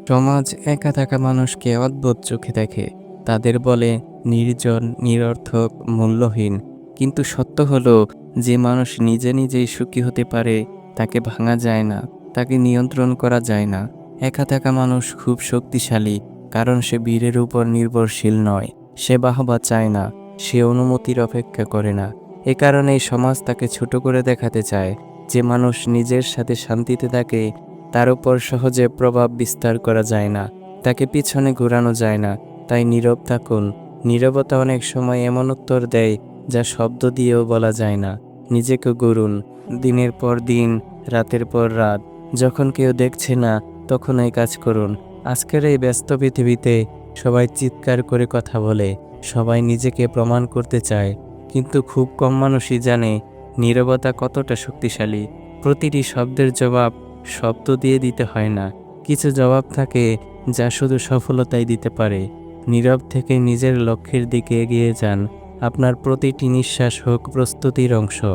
সমাজ একা থাকা মানুষকে অদ্ভুত চোখে দেখে। তাদের বলে নির্জন, নিরর্থক, মূল্যহীন। কিন্তু সত্য হলো, যে মানুষ নিজে নিজেই সুখী হতে পারে তাকে ভাঙা যায় না, তাকে নিয়ন্ত্রণ করা যায় না। একা থাকা মানুষ খুব শক্তিশালী, কারণ সে বীরের উপর নির্ভরশীল নয়। সে বাহবা চায় না, সে অনুমতির অপেক্ষা করে না। এ কারণেই সমাজ তাকে ছোট করে দেখাতে চায়। যে মানুষ নিজের সাথে শান্তিতে থাকে তার উপর সহজে প্রভাব বিস্তার করা যায় না, তাকে পিছনে ঘোরানো যায় না। তাই নীরব থাকুন। নীরবতা অনেক সময় এমন উত্তর দেয় যা শব্দ দিয়েও বলা যায় না। নিজেকে গড়ুন, দিনের পর দিন, রাতের পর রাত। যখন কেউ দেখছে না তখন এই কাজ করুন। আজকের এই ব্যস্ত পৃথিবীতে সবাই চিৎকার করে কথা বলে, সবাই নিজেকে প্রমাণ করতে চায়, কিন্তু খুব কম মানুষই জানে নীরবতা কতটা শক্তিশালী। প্রতিটি শব্দের জবাব শব্দ দিয়ে দিতে হয় না। কিছু জবাব থাকে যা শুধু সফলতাই দিতে পারে। নীরব থেকে নিজের লক্ষ্যের দিকে এগিয়ে যান। আপনার প্রতিটি নিঃশ্বাস হোক প্রস্তুতির অংশ,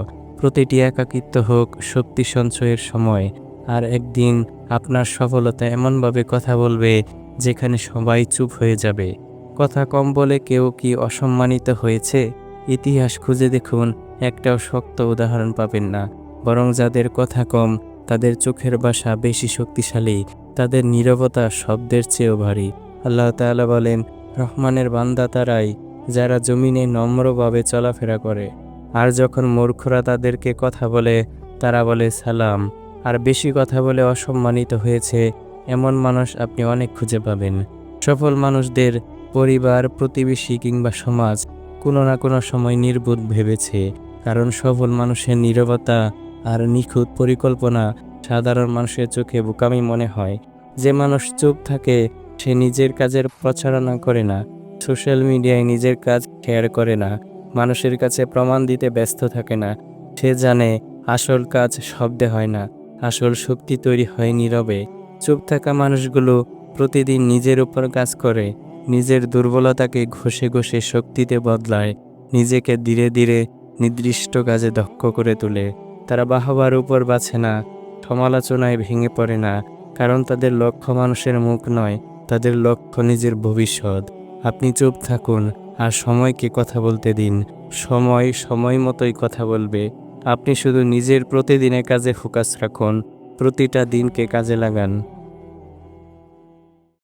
প্রতিটি একাকিত্ব হোক শক্তি সঞ্চয়ের সময়। আর একদিন আপনার সফলতা এমনভাবে কথা বলবে যেখানে সবাই চুপ হয়ে যাবে। কথা কম বলে কেউ কি অসম্মানিত হয়েছে? ইতিহাস খুঁজে দেখুন, একটাও শক্ত উদাহরণ পাবেন না। বরং যাদের কথা কম তাদের চোখের ভাষা বেশি শক্তিশালী, তাদের নীরবতা শব্দের চেয়েও ভারী। আল্লাহ তাআলা বলেন, রহমানের বান্দা তারাই যারা জমিনে নম্রভাবে চলাফেরা করে। আর যখন মূর্খরা তাদেরকে কথা বলে তারা বলে সালাম। আর বেশি কথা বলে অসম্মানিত হয়েছে এমন মানুষ আপনি অনেক খুঁজে পাবেন। সফল মানুষদের পরিবার, প্রতিবেশী কিংবা সমাজ কোনো না কোনো সময় নির্বোধ ভেবেছে। কারণ সফল মানুষের নীরবতা আর নিখুঁত পরিকল্পনা সাধারণ মানুষের চোখে বোকামি মনে হয়। যে মানুষ চুপ থাকে সে নিজের কাজের প্রচারণা করে না, সোশ্যাল মিডিয়ায় নিজের কাজ শেয়ার করে না, মানুষের কাছে প্রমাণ দিতে ব্যস্ত থাকে না। সে জানে আসল কাজ শব্দে হয় না, আসল শক্তি তৈরি হয় নীরবে। চুপ থাকা মানুষগুলো প্রতিদিন নিজের উপর কাজ করে, নিজের দুর্বলতাকে ঘষে ঘষে শক্তিতে বদলায়, নিজেকে ধীরে ধীরে নির্দিষ্ট কাজে দক্ষ করে তোলে। তারা বাহবার উপর বাঁচে না, সমালোচনায় ভেঙে পড়ে না, কারণ তাদের লক্ষ্য মানুষের মুখ নয়, তাদের লক্ষ্য নিজের ভবিষ্যৎ। আপনি চুপ থাকুন আর সময়কে কথা বলতে দিন। সময় সময় মতোই কথা বলবে। আপনি শুধু নিজের প্রতিদিনের কাজে ফোকাস রাখুন, প্রতিটা দিনকে কাজে লাগান।